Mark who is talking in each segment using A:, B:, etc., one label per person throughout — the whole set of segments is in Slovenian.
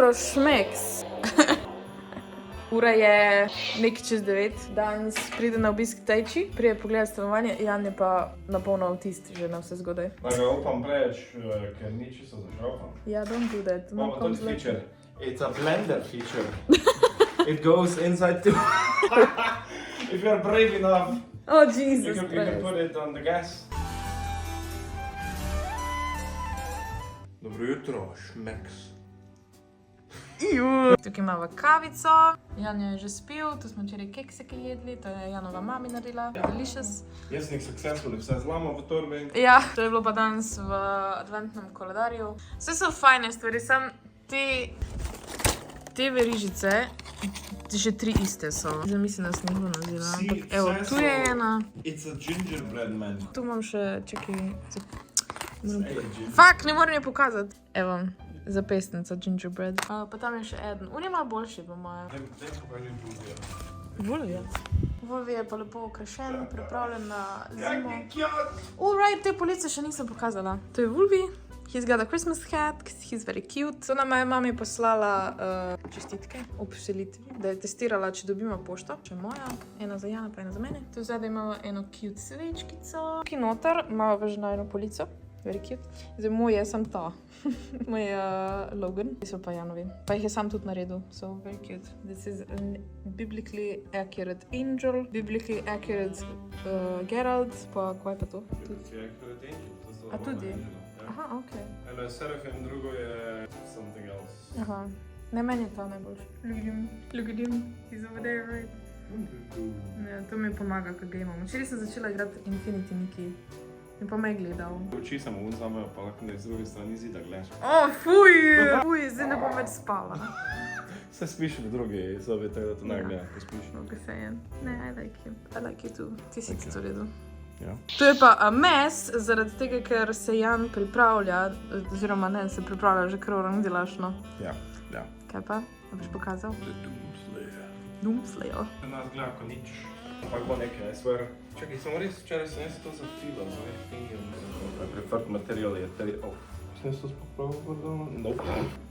A: jutro, šmeks. Ura je nekaj čez 9, danes pride na obisk Tejči, prije pogledati stanovanje, Jan je pa na polno avtist, že na vse zgodaj.
B: Pa ga upam preveč, ker ni čisto zašrapan.
A: Ja, don't do that.
B: Imamo tudi feature. It's a blender feature. It goes inside too. If you're brave enough,
A: Oh, Jesus
B: you can
A: Christ.
B: put it on the gas. Dobro jutro, šmeks.
A: Tukaj imamo kavico, Jan je že spil, tu smo včeraj keksike jedli, to je Janova mami naredila, delicious.
B: Jaz nek successful, vse zlamo v torbi.
A: Ja, to je bilo pa danes v adventnem koledarju. Vse so fajne stvari, sam te verižice, že 3 iste so. Zdaj mislim, da sem jih bo nazila, ampak evo, tu je ena.
B: It's a gingerbread man.
A: Tu imam še, čakaj, Fak, ne moram je pokazati. Evo, zapestnica gingerbread. Pa tam je še eden. On je malo boljši, po moje.
B: Daj pokaži Vulvija.
A: Vulvija? Vulvija je pa lepo okrašen, pripravljen na zimo.
B: Kak je cute!
A: Right, te police še nisem pokazala. To je Vulvi. He's got a Christmas hat, he's very cute. So nama je mami poslala čestitke ob selitvi, da je testirala, če dobimo pošto. Če je moja, ena za Jana, pa ena za mene. Tu zadaj imamo eno cute svečkico. Tukaj noter imamo vrženo eno polico. Very cute. Zdaj moj je sam ta. Moj je Logan. Ti so pa Janovi. Pa jih je sam tudi naredil. So very cute. This is a biblically accurate angel. Biblically accurate Geralt. Pa kaj pa to? A tudi? Aha, okej.
B: Eno je Serafim, drugo je something else.
A: Aha. Ne, meni je ta najboljši. Look at him. He's over there, right? Ja, to mi pomaga, ko ga imam. Včeraj sem začela igrati Infinity Nikki. In pa me je gledal.
B: Oči samo unzamejo, pa lahko ne z druge strani zida gledaš.
A: Fuj! Fuj, zdaj ne bom več spala.
B: Se spiš v drugi sobi, tako da to ne gleda, ko spiš.
A: Okay, saying. Ne, I like you. I like you too. Ti si to redu.
B: Ja.
A: To je pa mes, zaradi tega, ker se Jan pripravlja, oziroma ne, se pripravlja že kar delašno.
B: Ja.
A: Kaj pa? Da boš pokazal?
B: The Doomslayer.
A: Doomslayer.
B: Nas gleda ko nič. Ampak bo nekaj, I swear. Čakaj, samo res včeraj sem jaz to zafilal, no je fingem. My preferred material je sem jaz to spopravil pardon? Nope.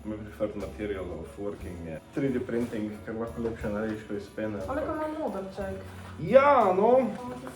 B: My preferred material of working je 3D printing, ker lahko lepše narediš, ko iz pene.
A: Ali pa imam modrček.
B: Ja, no!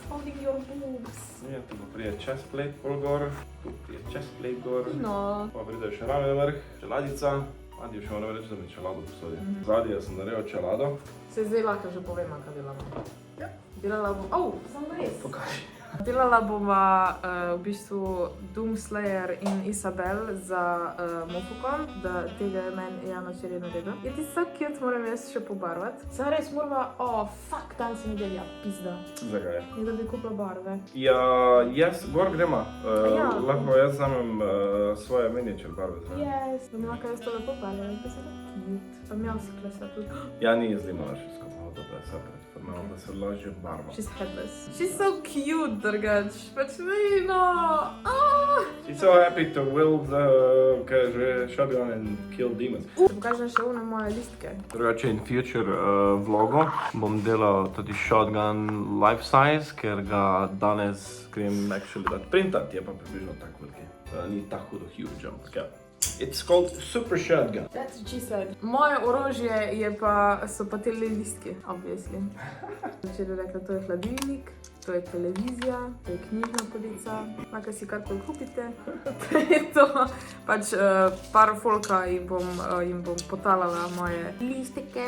A: Holding your boobs.
B: Ja, tu pa prije chest plate pol gor, tu prije chest plate gor.
A: No.
B: Pa pride še rame vrh, čeladica. Adi, še moram reči, da mi čelado posodi. Zadnji sem naredil čelado.
A: Se zdaj lahko že povem, kaj delamo. Ja. Delala bom... samo res.
B: Pokaži.
A: Delala bova v bistvu Doomslayer in Isabel za Mofukon, da tega je meni Jana včeraj naredil. Je ti so cute, moram jaz še pobarvati. Zdaj res morava... Fuck, dan se nedelja, pizda.
B: Zakaj?
A: Je da bi kupila barve.
B: Ja, jaz, gor gremo.
A: Ja.
B: Lahko jaz vzamem svoje miniature barve.
A: Yes, da mi lahko jaz to lepo barve, da se da cute. Pa mi si klesa tudi.
B: Ja, ni zdima naši skupaj, da je separate. Da se lažje barva.
A: She's headless. She's so cute, drugač. Pač vino.
B: She's so happy to wield shotgun and kill demons.
A: Pokažem še one moje listke.
B: Drugače in future vlogu bom delal tudi shotgun life size, ker ga danes grem actually dati printati, je pa približno tak veliki. Ni tak hudo huge, ampak ja. It's called super shotgun.
A: That's what she said. Moje orožje je pa, so pa te listke, obviously. Če bi rekla, to je hladilnik, to je televizija, to je knjižna polica, lahko si karkoli kupite. To je to. Pač par folka jim bom potalala moje listike,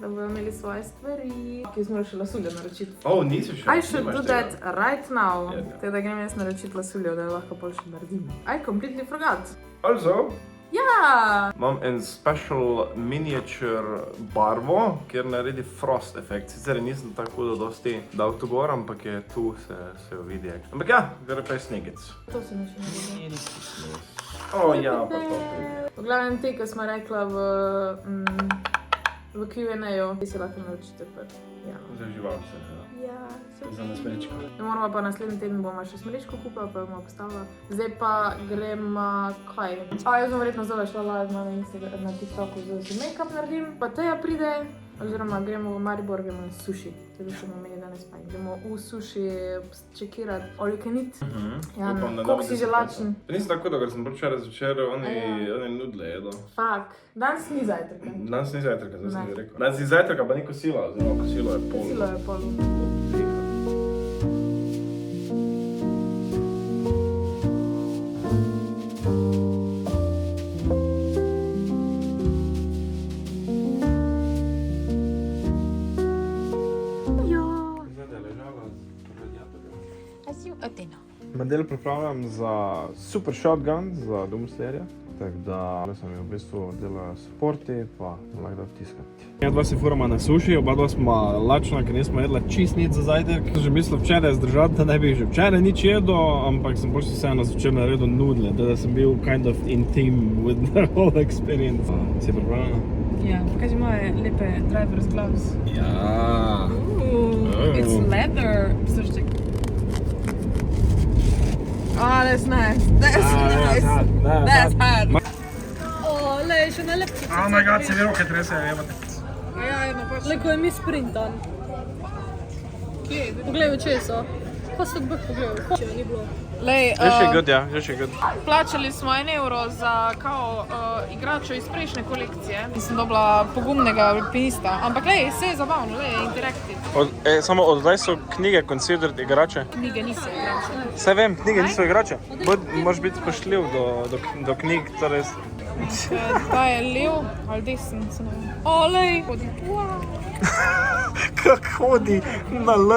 A: da bodo imeli svoje stvari. Ki smo še lasuljo naročiti.
B: Nisi še.
A: I should do that right now. Tako da grem jaz naročiti lasuljo, da jo lahko pol še naredim. I completely forgot.
B: Also,
A: Ja!
B: imam en special miniature barvo, kjer naredi frost efekt. Sicer nisem tako dosti dal to gor, ampak je tu se jo vidi. Ampak ja, gre pa je snegec.
A: To se mi še ne vidi.
B: Ja, pa to.
A: V glavnem te, ko smo rekla v Q&A-ju, ki se lahko naročite pred Janom.
B: Zaživam se.
A: Ja,
B: Za nasmeričko.
A: moramo pa naslednji teden bomo še smeričko kupila, pa jo bomo postavila. Zdaj pa grem, kaj? Jaz bom verjetno zelo šla live na TikToku, za make-up naredim. Pa Teja pride, Oziroma gremo v Maribor, gremo na suši. To ćemo meni danes pa. Gremo v suši čekirati all you can eat. Ja, koliko si že lačen?
B: Nisem tako dolgo, sem včeraj zvečer, oni nudle jedo.
A: Fak, danes ni zajtrka.
B: Danes ni zajtrka, zdaj sem ti rekel. Danes ni zajtrka, pa ni kosila, oziroma kosilo je pol.
A: Kosilo je pol.
C: Model pripravljam za Super Shotgun, za Doomslayerja. Tako da sem v bistvu delal supporti, pa lahko da vtiskati. Ja, dva se furama na suši, oba dva smo lačna, ker nismo jedla čist nič za zajtrk. Sem že mislil včeraj zdržati, da ne bi že včeraj nič jedel, ampak sem bolj vseeno zvečer naredil nudle, da sem bil kind of intim with the whole experience. Si pripravljena?
A: Ja, pokaži moje lepe driver's gloves.
C: Ja.
A: It's leather. Slušaj. Oh, that's nice. That's nice. That's hot.
D: O, lej, še najlepši.
C: Oh my god, se mi roke tresejo, jebate.
A: Ja, jedno pač.
D: Lej, ko je mi sprintan.
A: Kje?
D: Poglej, če so. Pa se odbih pogledal, ko ni bilo.
A: Lej,
C: Još je good.
A: plačali smo €1 za kao igračo iz prejšnje kolekcije. Nisem dobila pogumnega alpinista, ampak lej, vse je zabavno, lej, interaktiv.
C: Samo od zdaj so knjige considered igrače.
A: Knjige niso igrače.
C: Saj vem, knjige niso igrače. Moraš biti spoštljiv do knjig, torej...
A: Ta je lev ali desen, se ne vem. O, lej, hodi.
C: Kak hodi na L,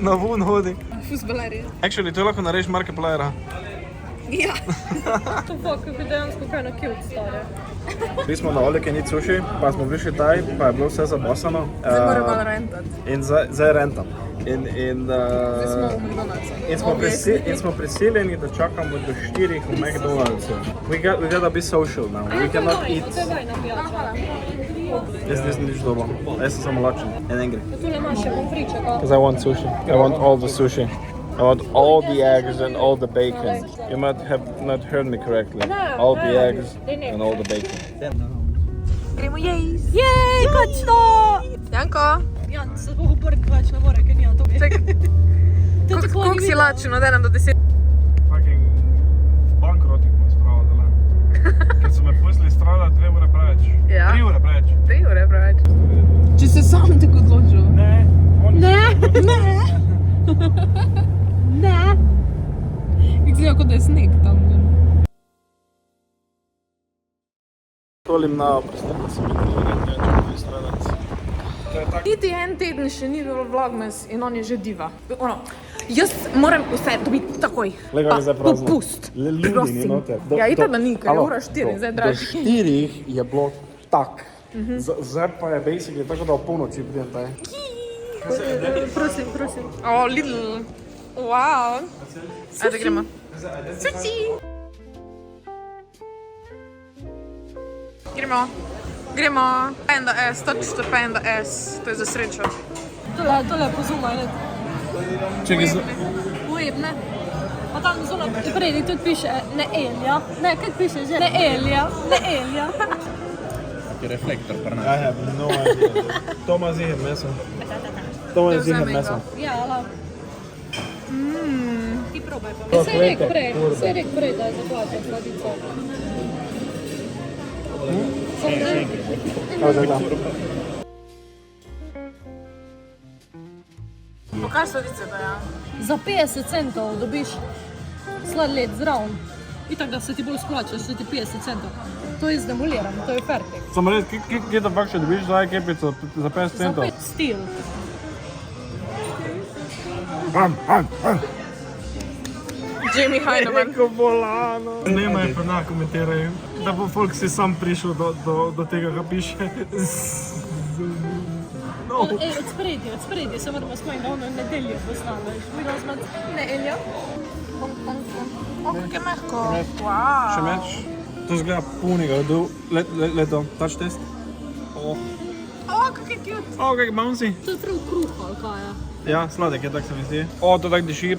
C: na vun hodi.
A: Fuzbalerje.
C: Actually, to lahko narediš Markiplierja.
A: Ja.
D: To pa, kako je dejansko kaj na cute stare.
C: Bili smo na All You Can Eat Sushi, pa smo prišli taj, pa je bilo vse zabasano.
A: Zdaj moram malo rentati.
C: In zdaj rentam.
A: Zdaj smo v McDonald'su.
C: In smo prisiljeni, da čakamo do 4 v McDonald'su. We gotta be social now. We cannot eat.
D: To je vajna pijača.
C: Jaz nisem nič dobro. Jaz sem samo lačen and angry.
D: Tule imaš še pomfriča, ka?
C: Because I want sushi. I want all the sushi. I want all the eggs and all the bacon. You might have not heard me correctly. All the eggs and all the bacon.
A: Gremo jest.
D: Jej, kočno!
A: Janko,
D: Jan, se bo obrk več ne more, ker nija to bi.
A: čekaj, koliko si lačen od 1 do 10?
C: Fucking bankrotik me spravila. Ker so me pustili stradati 2 ure preveč.
A: Ja.
C: 3 ure preveč.
A: 3 ure preveč. Če se sam tako odločil.
C: Ne.
D: Ne!
A: Izgleda, kot da je sneg tam.
C: Tolim na prestanici mi ne čakali stradati. To je tako.
A: Niti en teden še ni bilo vlogmas in on je že diva. Ono, jaz moram vse dobiti takoj.
C: Glej, kako je zdaj prazno.
A: Popust.
C: Ljudi ni
A: Prosim.
C: noter.
A: Ja, itak da ni, ker je ura 4, zdaj draži.
C: Do 4 je bilo tak. Zdaj pa je basically tako, da v polnoči pridem taj.
D: Prosim, prosim.
A: O, Lidl. Wow. Ajde, gremo. Sushi. Gremo. Panda S, točno Panda S. To je za srečo.
D: Tole pozumaj, ne?
C: Čekaj,
D: Ujeb, ne? Pa tam zunaj, predi tudi piše ne Elja. Ne, kaj piše že? Ne Elja, ne Elja.
B: Reflektor pri nas.
C: I have no idea. To ima ziher meso. To ima ziher
A: vzemi
C: meso.
D: Ja, ala. Ti probaj pa. Saj rek prej, da je zaplačal sladico. Samo ne.
C: Da.
A: Pokaž sladice, da ja.
D: Za 50 centov dobiš sladoled zraven. Itak da se ti bolj splača, se ti 50 centov. To je zdemolirano, to je fertik.
C: Samo res, kje da fakt še dobiš za kepico za 50
D: Za
C: centov?
D: 5 stil.
A: Jamie Heinemann.
C: Eko bolano. Snemaj pa na komentiraj, da bo folk si sam prišel do tega, kaj piše. No.
D: Ej, od spredje se moramo spomniti, da ono nedeljo poznavaš. Mi razmet ne Elja.
A: O, kako je mehko. Wow.
C: Še več? To zgleda punega, leto, touch test.
A: O, kako je cute.
C: O, kak bouncy.
D: To je prav kruh, ali kaj je?
C: Ja, sladek je, tak se mi zdi. O, to tak diši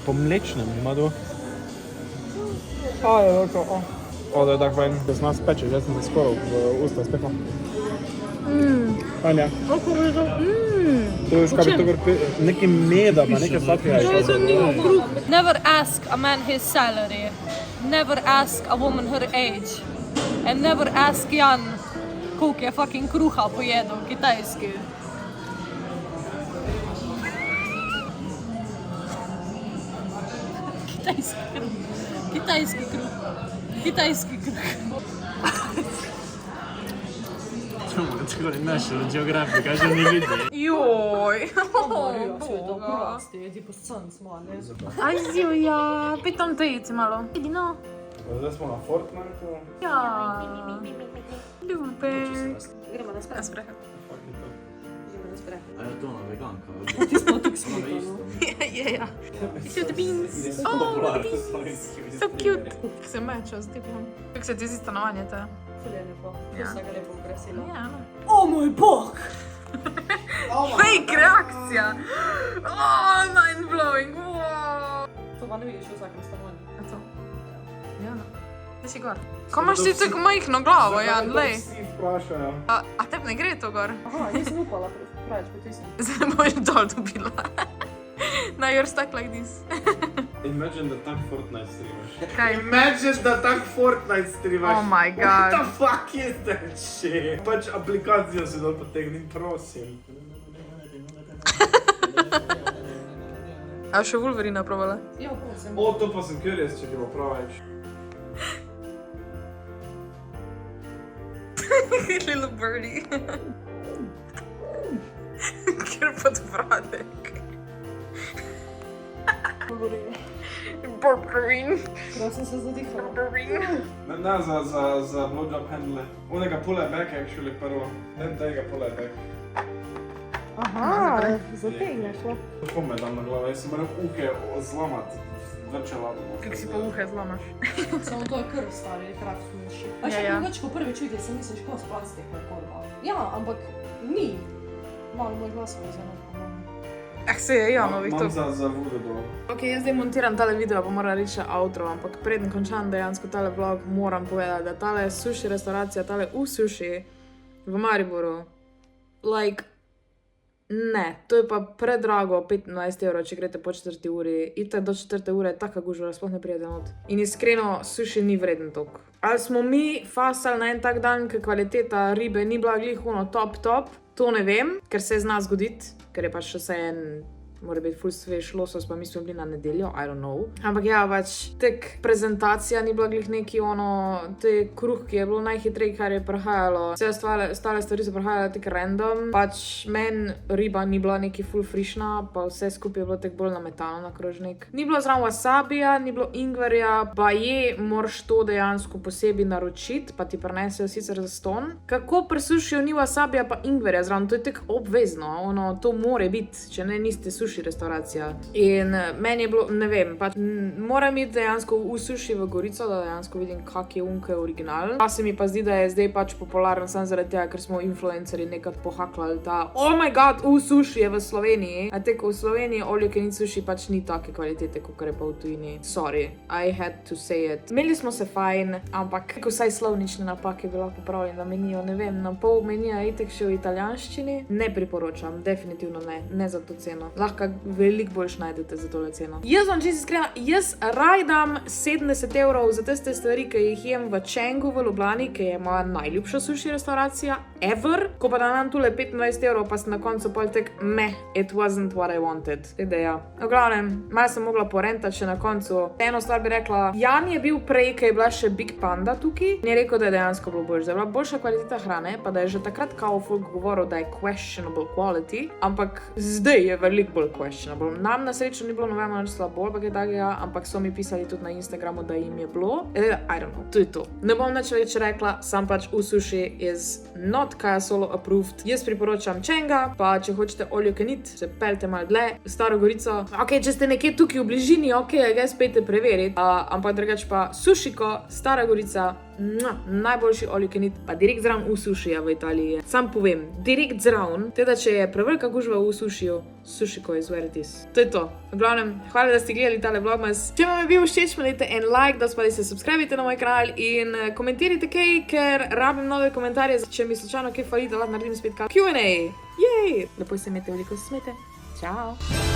C: po mlečnem ima to. A, je veliko, o. O, to je tak fajn. Da se nas peče, že sem se skoro v usta spekla. Anja, to je škar nekaj meda, pa nekaj sladkega.
D: Never ask a man his salary. Never ask a woman her age. And never ask Jan, koliko je fucking kruha pojedel kitajski. Kitajski kruh. Kitajski kruh.
C: Tako je National Geographic, kaže ne vidi.
A: Joj,
D: Boga. Ti pa san smo, ne?
A: Ajzijo, ja, pitam te ici malo. Idi no.
C: Zdaj smo na Fortniteu.
A: Ja, ljube.
D: Gremo na
A: Na sprehe.
E: A je to ona veganka?
D: Ti smo tako smutno.
A: Ja. So the beans. Oh, the beans. So cute. Kako se meča z tipom. Kako se ti zdi stanovanje te?
D: Ful je lepo.
A: Ja.
D: Vsa ga lepo ukrasila.
A: Ja.
D: O moj bog!
A: Fake reakcija. Oh, mind blowing. Wow.
D: To pa ne vidiš v vsakem stanovanju.
A: A to? Ja. Gdje si gor? Ko imaš ti tako majhno glavo, Jan, lej.
C: Vsi vprašajo.
A: A tebi ne gre to gor?
D: Aha, nisem upala preveč potisniti.
A: Zdaj boš dol dobila. Now you're stuck like this.
C: Imagine, da tak Fortnite streamaš.
A: Kaj?
C: Imagine, da tak Fortnite streamaš.
A: Oh my
C: What the
A: god.
C: fuck is that shit? Pač aplikacijo si dol potegnim, prosim.
A: A še Wolverina provala?
D: Ja, prosim.
C: O, to pa sem curious, če ti bo prav več.
A: Little birdie. Ker podbradek. Burgerin.
D: Prav sem se zadihala.
A: Burgerin.
C: Ne, za blowjob handle. Onega pull it back actually prvo. Den tega pull it back.
D: Aha, zategneš, la.
C: Tako me dam na glavo, jaz sem moral uke zlomati. Vrčela bo.
A: Kako si pa uhe zlomaš?
D: Samo to je krv stari, krv smuši. A še
A: Ja.
D: drugač, ko prvič vidiš, se misliš, ko s plastiko je korba. Ja, ampak ni. Malo moj glas je zelo pomembno.
A: Se je Janovih to.
C: Mam za vodo dol.
A: Ok, jaz zdaj montiram tale video, pa moram reči še outro, ampak preden končam dejansko tale vlog, moram povedati, da tale sushi restauracija, tale sushi v Mariboru, like, ne, to je pa predrago, 25 evrov, če greste po 4 uri, itak do 4 ure je taka gužva, sploh ne prijete not. In iskreno, sushi ni vreden tok. Ali smo mi fasali na en tak dan, ker kvaliteta ribe ni bila glih ono top, to ne vem, ker se zna zgoditi, ker je pač še vse en, mora biti ful svež losos, pa mi smo bili na nedeljo, I don't know. Ampak ja, pač tek prezentacija ni bila glih neki ono, te kruh, ki je bilo najhitrej, kar je prihajalo. Vse ostale stvari so prihajale tek random. Pač men riba ni bila neki ful frišna, pa vse skupaj je bilo tek bolj nametano na krožnik. Ni bilo zraven wasabija, ni bilo ingverja, pa je, moraš to dejansko posebej naročiti, pa ti prinesejo sicer zastonj. Kako pri sušiju ni wasabija pa ingverja zraven, to je tek obvezno, ono, to more biti, če ne niste suši restauracija. In meni je bilo, ne vem, pač moram iti dejansko v suši v Gorico, da dejansko vidim, kak je unka original. Pa se mi pa zdi, da je zdaj pač popularen samo zaradi tega, ker smo influencerji nekad pohaklali ta oh my god, suši je v Sloveniji. A tek v Sloveniji all you can eat suši pač ni take kvalitete, kot je pa v tujini. Sorry, I had to say it. Imeli smo se fajn, ampak vsaj slovnične napake bi lahko popravili na menijo, ne vem, na pol menija itek še v italijanščini. Ne priporočam, definitivno ne za to ceno. Lahko veliko boljš najdete za tole ceno. Jaz vam čisto iskrena, jaz rajdam 70 evrov za tiste stvari, ki jih jem v Čengu v Ljubljani, ki je moja najljubša suši restauracija ever. Ko pa da nam tule 25 evrov, pa sem na koncu pol tek, it wasn't what I wanted. Ideja. V glavnem, malo sem mogla porentati še na koncu. Eno stvar bi rekla, Jan je bil prej, ki je bila še Big Panda tukaj, in je rekel, da je dejansko bilo boljše. Da je bila boljša kvaliteta hrane, pa da je že takrat kao folk govoril, da je questionable quality, ampak zdaj je veliko bolj questionable. Nam na srečo ni bilo novema nič slabo, ali pa kaj takega, ampak so mi pisali tudi na Instagramu, da jim je bilo. I don't know, to je to. Ne bom nič več rekla, sam pač sushi is not Kaja Solo approved. Jaz priporočam Čenga, pa če hočete all you can eat, se peljte malo dlje, v Staro Gorico. Ok, če ste nekje tukaj v bližini, ok, ga spejte preveriti, ampak drugače pa Sušiko, Stara Gorica, Najboljši all you can eat, pa direkt zraven v sušija v Italiji. Sam povem, direkt zraven, teda če je prevelika gužva v sušiju, sušiko is where it is. To je to. V glavnem, hvala, da ste gledali tale vlogmas. Če vam je bil všeč, dajte en like, da se subscribite na moj kanal in komentirajte kaj, ker rabim nove komentarje, če mi slučajno kaj fali, da lahko naredim spet Q&A. Jej! Lepo se imejte, veliko se smete. Ciao!